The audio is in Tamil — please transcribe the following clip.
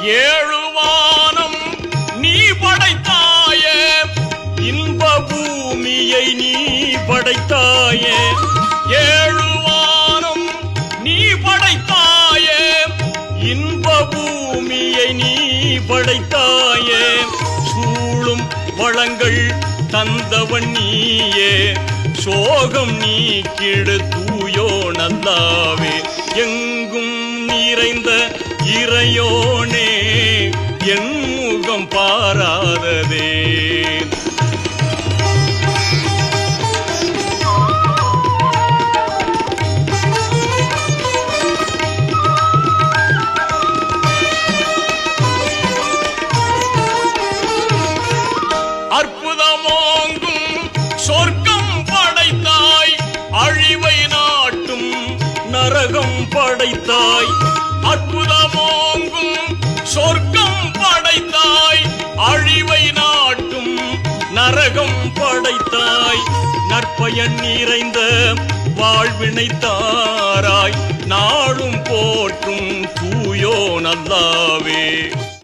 ஏழுவானம் நீ படைத்தாயே, இன்ப பூமியை நீ படைத்தாயே. ஏழுவானம் நீ படைத்தாயே, இன்ப பூமியை நீ படைத்தாயே. சூழும் வளங்கள் தந்தவன் நீயே, சோகம் நீக்கிடு தூயோ நல்லாவே. எங்கும் நிறைந்த இறையோனே, என் முகம் பாராததே. அற்புதமோங்கும் சொர்க்கம் படைத்தாய், அழிவை நாட்டும் நரகம் படைத்தாய். அற்புதமோங்கும் சொர்க்கம் படைத்தாய், அழிவை நாட்டும் நரகம் படைத்தாய். நற்பயன் நிறைந்த வாழ்வினை தாராய், நாளும் போற்றும் தூயோ நல்லாவே.